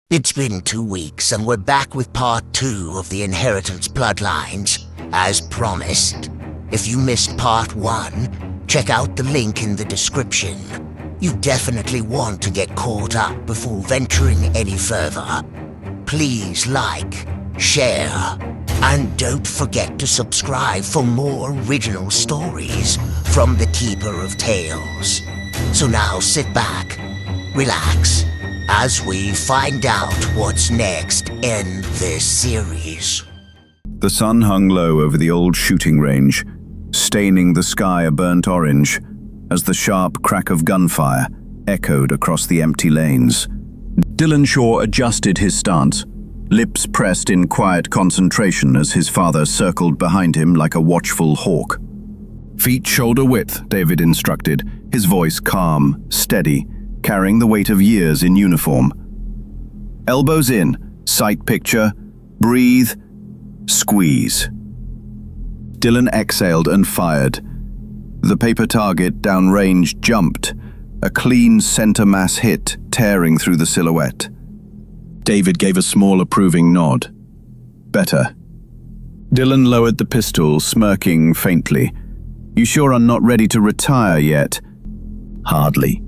It's been 2 weeks and we're back with part 2 of the Inheritance Bloodlines, as promised. If you missed part 1, check out the link in the description. You definitely want to get caught up before venturing any further. Please like, share, and don't forget to subscribe for more original stories from the Keeper of Tales. So now sit back, relax, as we find out what's next in this series. The sun hung low over the old shooting range, staining the sky a burnt orange as the sharp crack of gunfire echoed across the empty lanes. Dylan Shaw adjusted his stance, lips pressed in quiet concentration as his father circled behind him like a watchful hawk. "Feet shoulder width," David instructed, his voice calm, steady, carrying the weight of years in uniform. "Elbows in, sight picture, breathe, squeeze." Dylan exhaled and fired. The paper target downrange jumped, a clean center mass hit tearing through the silhouette. David gave a small approving nod. "Better." Dylan lowered the pistol, smirking faintly. "You sure are not ready to retire yet?" "Hardly."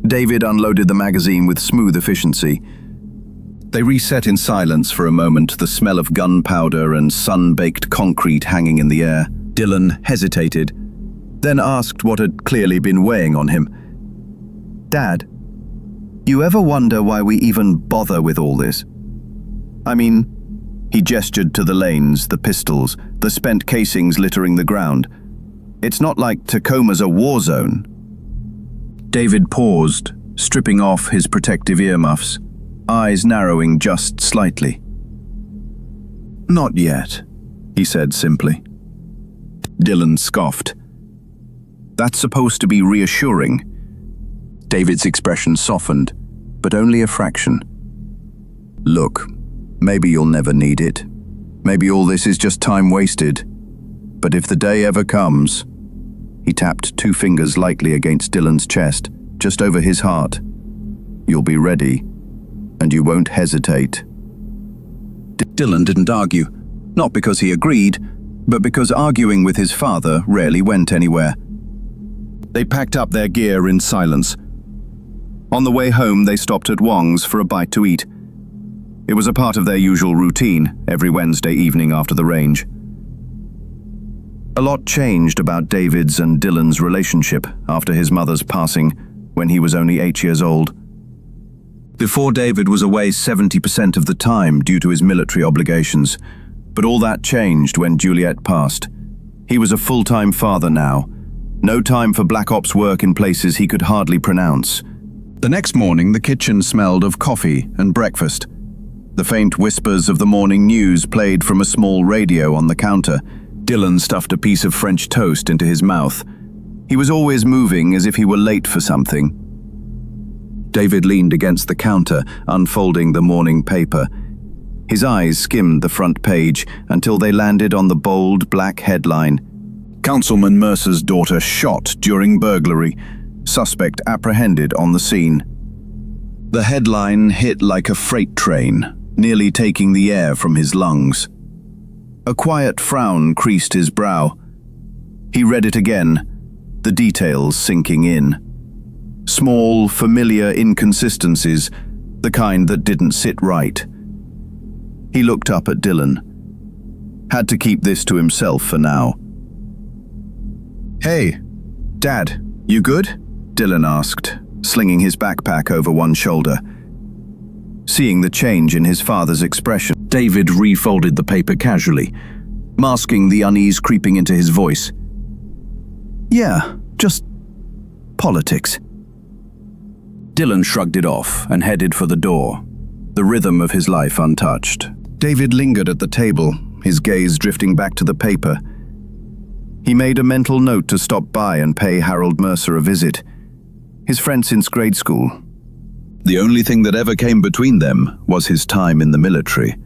David unloaded the magazine with smooth efficiency. They reset in silence for a moment, the smell of gunpowder and sun-baked concrete hanging in the air. Dylan hesitated, then asked what had clearly been weighing on him. "Dad, you ever wonder why we even bother with all this? I mean," he gestured to the lanes, the pistols, the spent casings littering the ground. "It's not like Tacoma's a war zone." David paused, stripping off his protective earmuffs, eyes narrowing just slightly. "Not yet," he said simply. Dylan scoffed. "That's supposed to be reassuring." David's expression softened, but only a fraction. "Look, maybe you'll never need it. Maybe all this is just time wasted. But if the day ever comes..." He tapped 2 fingers lightly against Dylan's chest, just over his heart. "You'll be ready, and you won't hesitate." Dylan didn't argue, not because he agreed, but because arguing with his father rarely went anywhere. They packed up their gear in silence. On the way home, they stopped at Wong's for a bite to eat. It was a part of their usual routine every Wednesday evening after the range. A lot changed about David's and Dylan's relationship after his mother's passing when he was only 8 years old. Before, David was away 70% of the time due to his military obligations, but all that changed when Juliet passed. He was a full-time father now, no time for black ops work in places he could hardly pronounce. The next morning, the kitchen smelled of coffee and breakfast. The faint whispers of the morning news played from a small radio on the counter. Dylan stuffed a piece of French toast into his mouth. He was always moving as if he were late for something. David leaned against the counter, unfolding the morning paper. His eyes skimmed the front page until they landed on the bold black headline, "Councilman Mercer's daughter shot during burglary. Suspect apprehended on the scene." The headline hit like a freight train, nearly taking the air from his lungs. A quiet frown creased his brow. He read it again, the details sinking in. Small, familiar inconsistencies, the kind that didn't sit right. He looked up at Dylan. Had to keep this to himself for now. "Hey, Dad, you good?" Dylan asked, slinging his backpack over one shoulder. Seeing the change in his father's expression, David refolded the paper casually, masking the unease creeping into his voice. "Yeah, just politics." Dylan shrugged it off and headed for the door, the rhythm of his life untouched. David lingered at the table, his gaze drifting back to the paper. He made a mental note to stop by and pay Harold Mercer a visit, his friend since grade school. The only thing that ever came between them was his time in the military.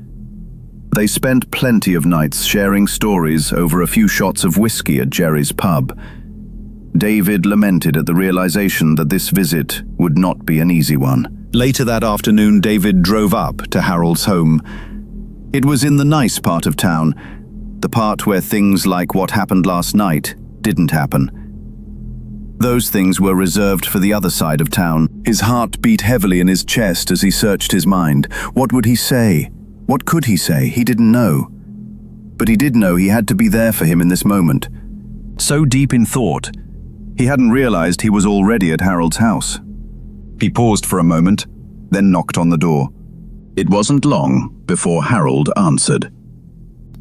They spent plenty of nights sharing stories over a few shots of whiskey at Jerry's pub. David lamented at the realization that this visit would not be an easy one. Later that afternoon, David drove up to Harold's home. It was in the nice part of town, the part where things like what happened last night didn't happen. Those things were reserved for the other side of town. His heart beat heavily in his chest as he searched his mind. What would he say? What could he say? He didn't know. But he did know he had to be there for him in this moment. So deep in thought, he hadn't realized he was already at Harold's house. He paused for a moment, then knocked on the door. It wasn't long before Harold answered.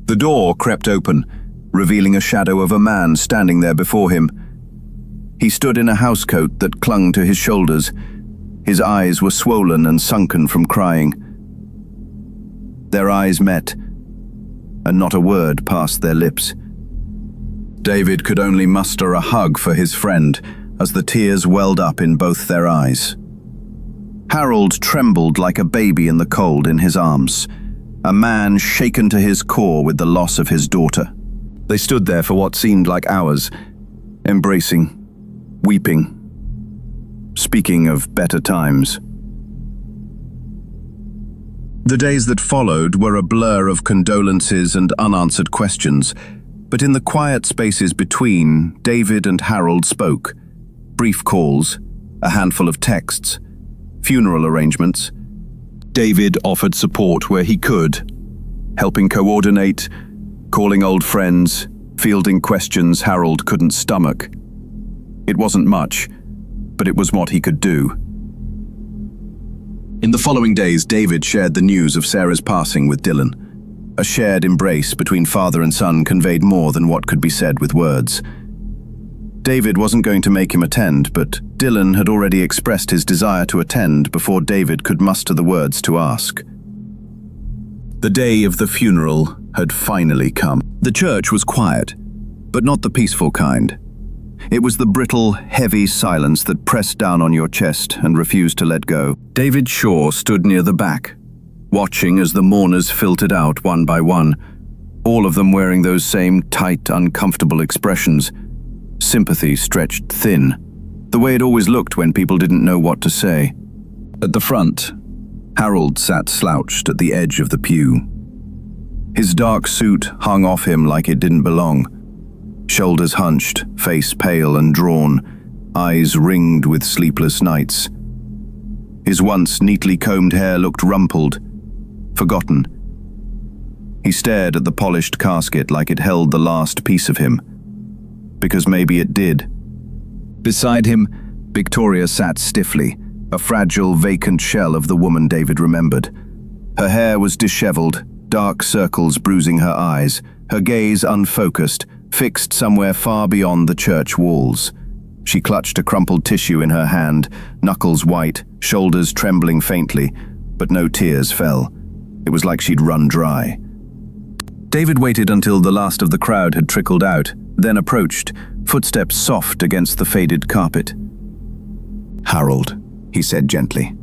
The door crept open, revealing a shadow of a man standing there before him. He stood in a housecoat that clung to his shoulders. His eyes were swollen and sunken from crying. Their eyes met, and not a word passed their lips. David could only muster a hug for his friend as the tears welled up in both their eyes. Harold trembled like a baby in the cold in his arms, a man shaken to his core with the loss of his daughter. They stood there for what seemed like hours, embracing, weeping, speaking of better times. The days that followed were a blur of condolences and unanswered questions, but in the quiet spaces between, David and Harold spoke. Brief calls, a handful of texts, funeral arrangements. David offered support where he could, helping coordinate, calling old friends, fielding questions Harold couldn't stomach. It wasn't much, but it was what he could do. In the following days, David shared the news of Sarah's passing with Dylan. A shared embrace between father and son conveyed more than what could be said with words. David wasn't going to make him attend, but Dylan had already expressed his desire to attend before David could muster the words to ask. The day of the funeral had finally come. The church was quiet, but not the peaceful kind. It was the brittle, heavy silence that pressed down on your chest and refused to let go. David Shaw stood near the back, watching as the mourners filtered out one by one, all of them wearing those same tight, uncomfortable expressions. Sympathy stretched thin, the way it always looked when people didn't know what to say. At the front, Harold sat slouched at the edge of the pew. His dark suit hung off him like it didn't belong. Shoulders hunched, face pale and drawn, eyes ringed with sleepless nights. His once neatly combed hair looked rumpled, forgotten. He stared at the polished casket like it held the last piece of him, because maybe it did. Beside him, Victoria sat stiffly, a fragile, vacant shell of the woman David remembered. Her hair was disheveled, dark circles bruising her eyes, her gaze unfocused, fixed somewhere far beyond the church walls. She clutched a crumpled tissue in her hand, knuckles white, shoulders trembling faintly, but no tears fell. It was like she'd run dry. David waited until the last of the crowd had trickled out, then approached, footsteps soft against the faded carpet. "Harold," he said gently.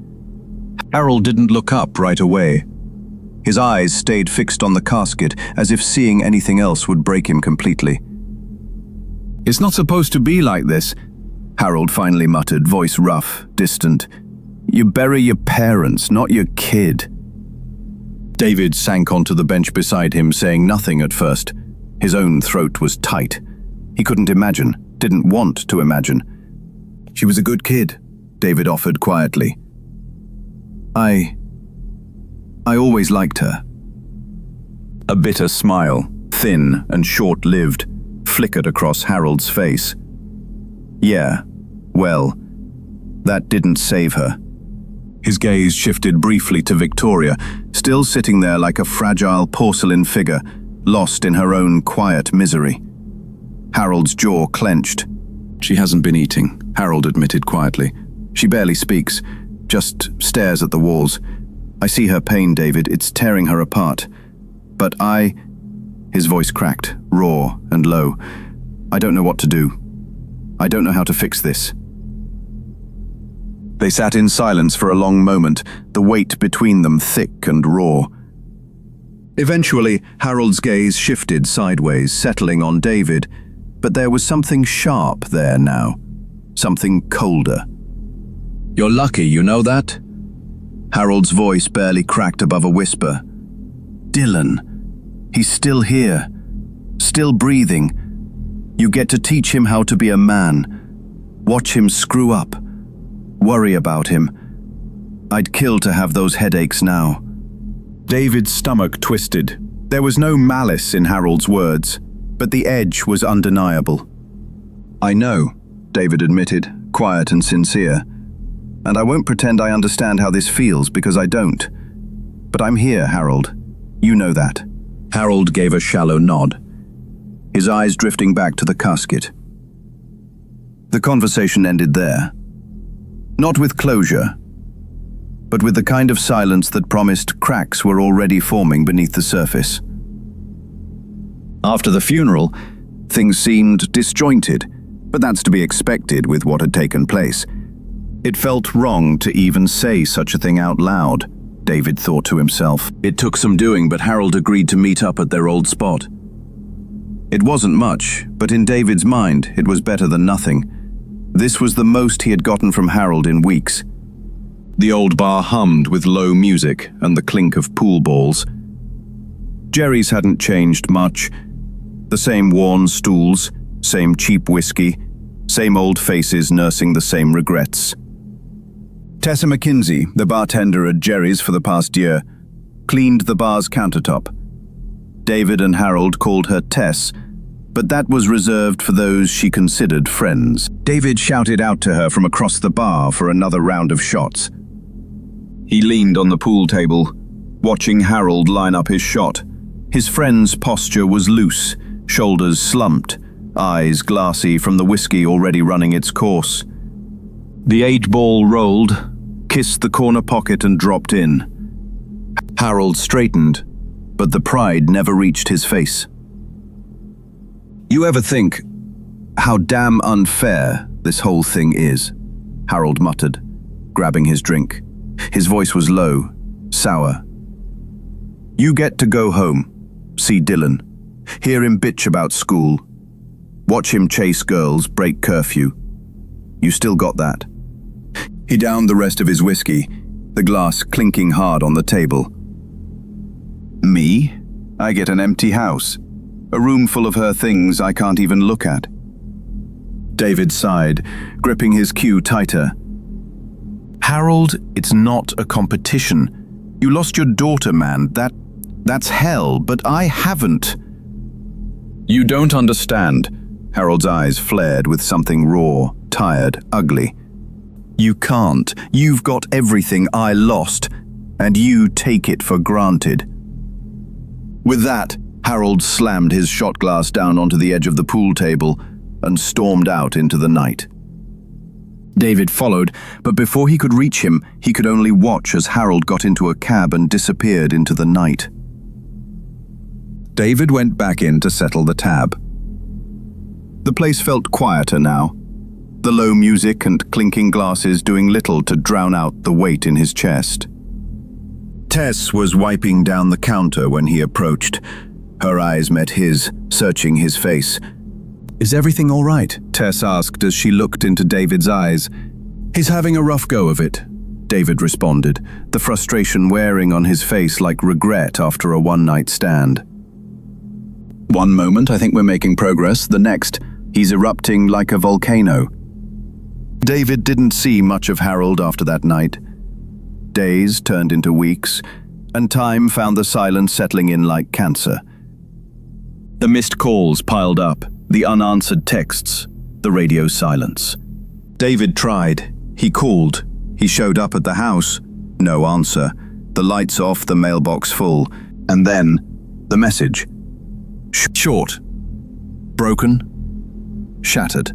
Harold didn't look up right away. His eyes stayed fixed on the casket, as if seeing anything else would break him completely. "It's not supposed to be like this," Harold finally muttered, voice rough, distant. "You bury your parents, not your kid." David sank onto the bench beside him, saying nothing at first. His own throat was tight. He couldn't imagine, didn't want to imagine. "She was a good kid," David offered quietly. I always liked her." A bitter smile, thin and short-lived, flickered across Harold's face. "Yeah, well, that didn't save her." His gaze shifted briefly to Victoria, still sitting there like a fragile porcelain figure, lost in her own quiet misery. Harold's jaw clenched. "She hasn't been eating," Harold admitted quietly. "She barely speaks, just stares at the walls. I see her pain, David, it's tearing her apart. But His voice cracked, raw and low. "I don't know what to do. I don't know how to fix this." They sat in silence for a long moment, the weight between them thick and raw. Eventually, Harold's gaze shifted sideways, settling on David, but there was something sharp there now, something colder. "You're lucky, you know that?" Harold's voice barely cracked above a whisper. "Dylan. He's still here. Still breathing. You get to teach him how to be a man. Watch him screw up. Worry about him. I'd kill to have those headaches now." David's stomach twisted. There was no malice in Harold's words, but the edge was undeniable. "I know," David admitted, quiet and sincere. "And I won't pretend I understand how this feels, because I don't. But I'm here, Harold. You know that." Harold gave a shallow nod, his eyes drifting back to the casket. The conversation ended there. Not with closure, but with the kind of silence that promised cracks were already forming beneath the surface. After the funeral, things seemed disjointed, but that's to be expected with what had taken place. It felt wrong to even say such a thing out loud, David thought to himself. It took some doing, but Harold agreed to meet up at their old spot. It wasn't much, but in David's mind, it was better than nothing. This was the most he had gotten from Harold in weeks. The old bar hummed with low music and the clink of pool balls. Jerry's hadn't changed much. The same worn stools, same cheap whiskey, same old faces nursing the same regrets. Tessa McKinsey, the bartender at Jerry's for the past year, cleaned the bar's countertop. David and Harold called her Tess, but that was reserved for those she considered friends. David shouted out to her from across the bar for another round of shots. He leaned on the pool table, watching Harold line up his shot. His friend's posture was loose, shoulders slumped, eyes glassy from the whiskey already running its course. The 8-ball rolled, kissed the corner pocket and dropped in. Harold straightened, but the pride never reached his face. "You ever think how damn unfair this whole thing is?" Harold muttered, grabbing his drink. His voice was low, sour. "You get to go home, see Dylan, hear him bitch about school, watch him chase girls, break curfew. You still got that." He downed the rest of his whiskey, the glass clinking hard on the table. "Me? I get an empty house, a room full of her things I can't even look at." David sighed, gripping his cue tighter. "Harold, it's not a competition. You lost your daughter, man. That's hell, but I haven't." "You don't understand." Harold's eyes flared with something raw, tired, ugly. "You can't. You've got everything I lost, and you take it for granted." With that, Harold slammed his shot glass down onto the edge of the pool table and stormed out into the night. David followed, but before he could reach him, he could only watch as Harold got into a cab and disappeared into the night. David went back in to settle the tab. The place felt quieter now, the low music and clinking glasses doing little to drown out the weight in his chest. Tess was wiping down the counter when he approached. Her eyes met his, searching his face. "Is everything all right?" Tess asked as she looked into David's eyes. "He's having a rough go of it," David responded, the frustration wearing on his face like regret after a one-night stand. One moment I think we're making progress, the next, he's erupting like a volcano. David didn't see much of Harold after that night. Days turned into weeks, and time found the silence settling in like cancer. The missed calls piled up, the unanswered texts, the radio silence. David tried. He called. He showed up at the house. No answer. The lights off, the mailbox full. And then, the message. Short. Broken. Shattered.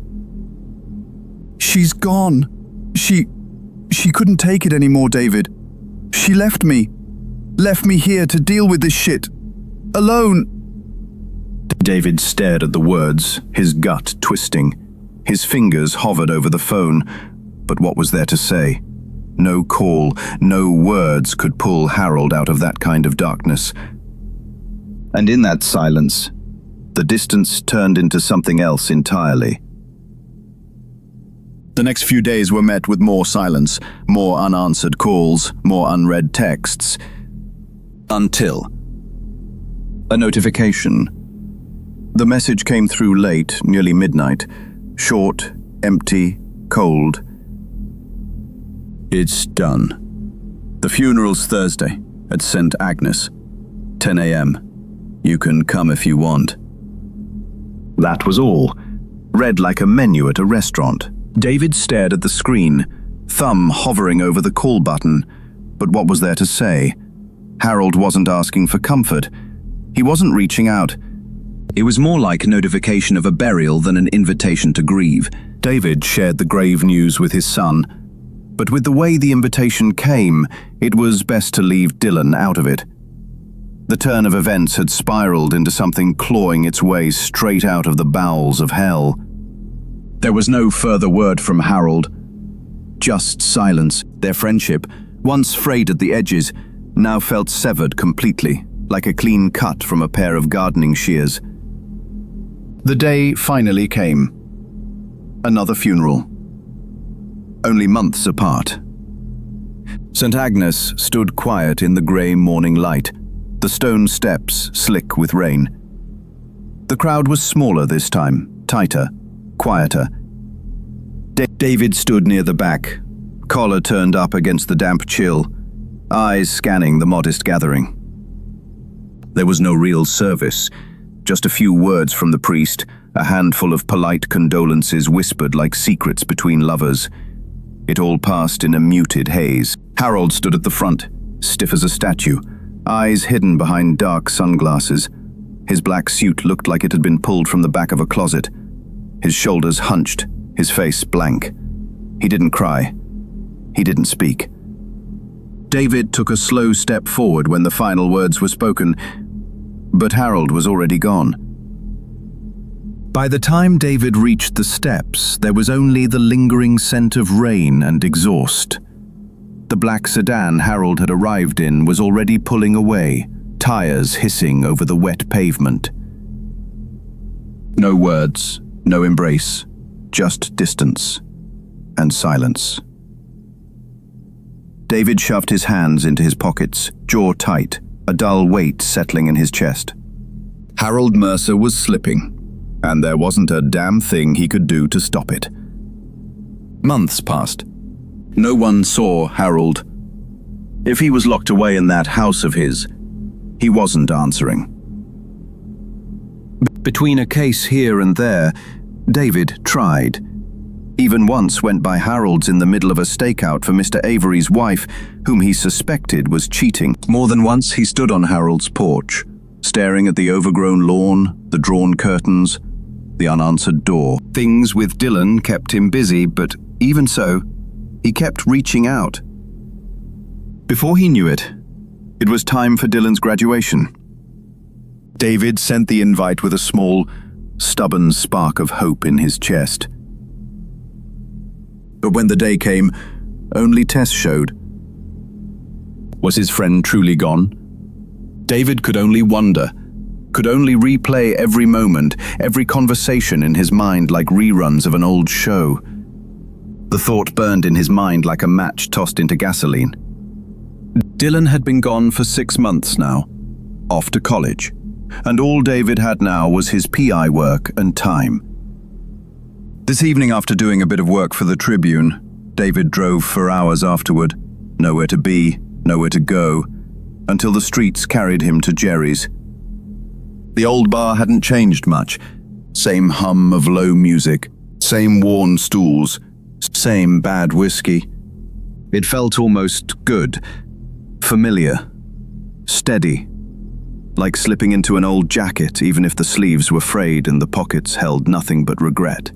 "She's gone. She couldn't take it anymore, David. She left me here to deal with this shit. Alone." David stared at the words, his gut twisting. His fingers hovered over the phone, but what was there to say? No call, no words could pull Harold out of that kind of darkness. And in that silence, the distance turned into something else entirely. The next few days were met with more silence, more unanswered calls, more unread texts. Until a notification. The message came through late, nearly midnight. Short, empty, cold. It's done. The funeral's Thursday at St. Agnes, 10 a.m. You can come if you want. That was all. Read like a menu at a restaurant. David stared at the screen, thumb hovering over the call button. But what was there to say? Harold wasn't asking for comfort. He wasn't reaching out. It was more like a notification of a burial than an invitation to grieve. David shared the grave news with his son. But with the way the invitation came, it was best to leave Dylan out of it. The turn of events had spiraled into something clawing its way straight out of the bowels of hell. There was no further word from Harold. Just silence. Their friendship, once frayed at the edges, now felt severed completely, like a clean cut from a pair of gardening shears. The day finally came. Another funeral. Only months apart. St. Agnes stood quiet in the grey morning light, the stone steps slick with rain. The crowd was smaller this time, tighter, quieter. David stood near the back, collar turned up against the damp chill, eyes scanning the modest gathering. There was no real service, just a few words from the priest, a handful of polite condolences whispered like secrets between lovers. It all passed in a muted haze. Harold stood at the front, stiff as a statue, eyes hidden behind dark sunglasses. His black suit looked like it had been pulled from the back of a closet. His shoulders hunched, his face blank. He didn't cry. He didn't speak. David took a slow step forward when the final words were spoken, but Harold was already gone. By the time David reached the steps, there was only the lingering scent of rain and exhaust. The black sedan Harold had arrived in was already pulling away, tires hissing over the wet pavement. No words, no embrace, just distance and silence. David shoved his hands into his pockets, jaw tight, a dull weight settling in his chest. Harold Mercer was slipping, and there wasn't a damn thing he could do to stop it. Months passed. No one saw Harold. If he was locked away in that house of his, he wasn't answering. Between a case here and there, David tried. Even once went by Harold's in the middle of a stakeout for Mr. Avery's wife, whom he suspected was cheating. More than once he stood on Harold's porch, staring at the overgrown lawn, the drawn curtains, the unanswered door. Things with Dylan kept him busy, but even so, he kept reaching out. Before he knew it, it was time for Dylan's graduation. David sent the invite with a small, stubborn spark of hope in his chest. But when the day came, only Tess showed. Was his friend truly gone? David could only wonder, could only replay every moment, every conversation in his mind like reruns of an old show. The thought burned in his mind like a match tossed into gasoline. Dylan had been gone for 6 months now, off to college, and all David had now was his PI work and time. This evening, after doing a bit of work for the Tribune, David drove for hours afterward, nowhere to be, nowhere to go, until the streets carried him to Jerry's. The old bar hadn't changed much. Same hum of low music, same worn stools, same bad whiskey. It felt almost good, familiar, steady, like slipping into an old jacket even if the sleeves were frayed and the pockets held nothing but regret.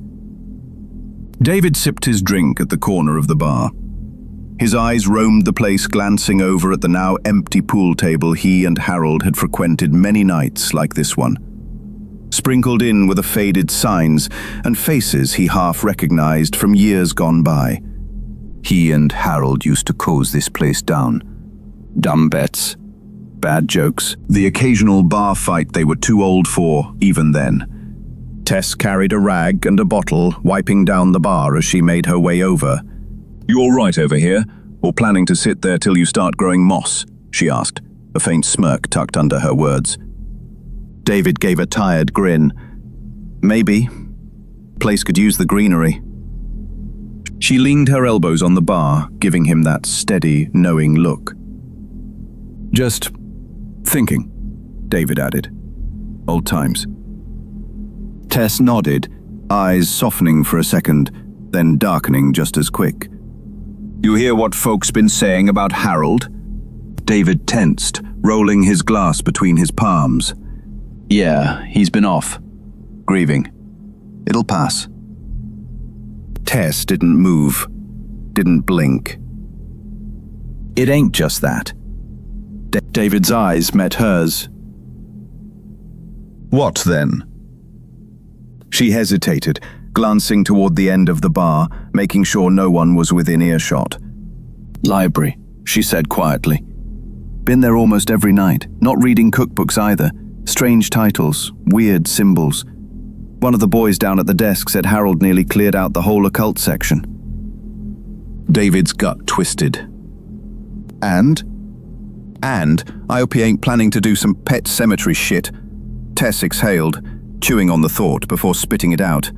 David sipped his drink at the corner of the bar. His eyes roamed the place, glancing over at the now empty pool table he and Harold had frequented many nights like this one. Sprinkled in were the faded signs and faces he half recognized from years gone by. He and Harold used to close this place down. Dumb bets, bad jokes, the occasional bar fight they were too old for even then. Tess carried a rag and a bottle, wiping down the bar as she made her way over. "You all right over here, or planning to sit there till you start growing moss?" she asked, a faint smirk tucked under her words. David gave a tired grin. "Maybe. Place could use the greenery." She leaned her elbows on the bar, giving him that steady, knowing look. "Just thinking," David added. "Old times." Tess nodded, eyes softening for a second, then darkening just as quick. "You hear what folks been saying about Harold?" David tensed, rolling his glass between his palms. "Yeah, he's been off. Grieving. It'll pass." Tess didn't move, didn't blink. "It ain't just that." David's eyes met hers. "What then?" She hesitated, glancing toward the end of the bar, making sure no one was within earshot. "Library," she said quietly. "Been there almost every night, not reading cookbooks either. Strange titles, weird symbols. One of the boys down at the desk said Harold nearly cleared out the whole occult section." David's gut twisted. And I hope he ain't planning to do some pet cemetery shit." Tess exhaled, chewing on the thought before spitting it out.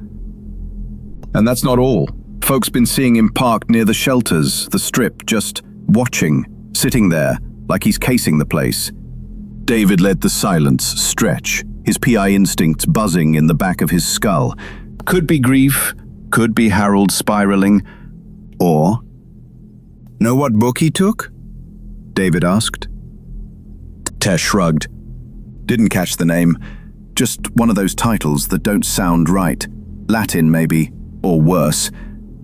"And that's not all. Folks been seeing him parked near the shelters, the strip, just watching, sitting there, like he's casing the place." David let the silence stretch, his PI instincts buzzing in the back of his skull. Could be grief, could be Harold spiraling, or... "Know what book he took?" David asked. Tess shrugged. "Didn't catch the name. Just one of those titles that don't sound right. Latin, maybe, or worse."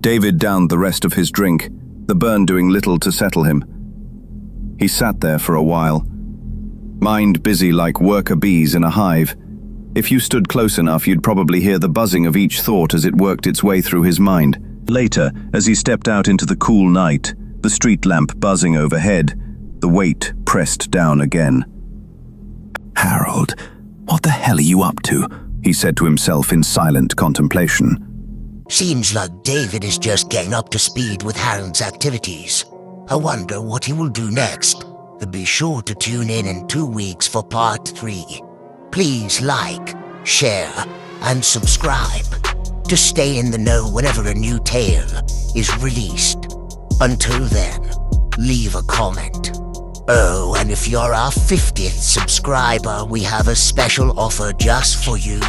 David downed the rest of his drink, the burn doing little to settle him. He sat there for a while, mind busy like worker bees in a hive. If you stood close enough, you'd probably hear the buzzing of each thought as it worked its way through his mind. Later, as he stepped out into the cool night, the street lamp buzzing overhead, the weight pressed down again. "Harold, what the hell are you up to?" he said to himself in silent contemplation. Seems like David is just getting up to speed with Harold's activities. I wonder what he will do next. Be sure to tune in 2 weeks for part 3. Please like, share, and subscribe to stay in the know whenever a new tale is released. Until then, leave a comment. Oh, and if you're our 50th subscriber, we have a special offer just for you.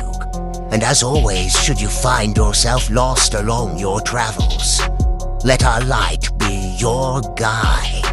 And as always, should you find yourself lost along your travels, let our light be your guide.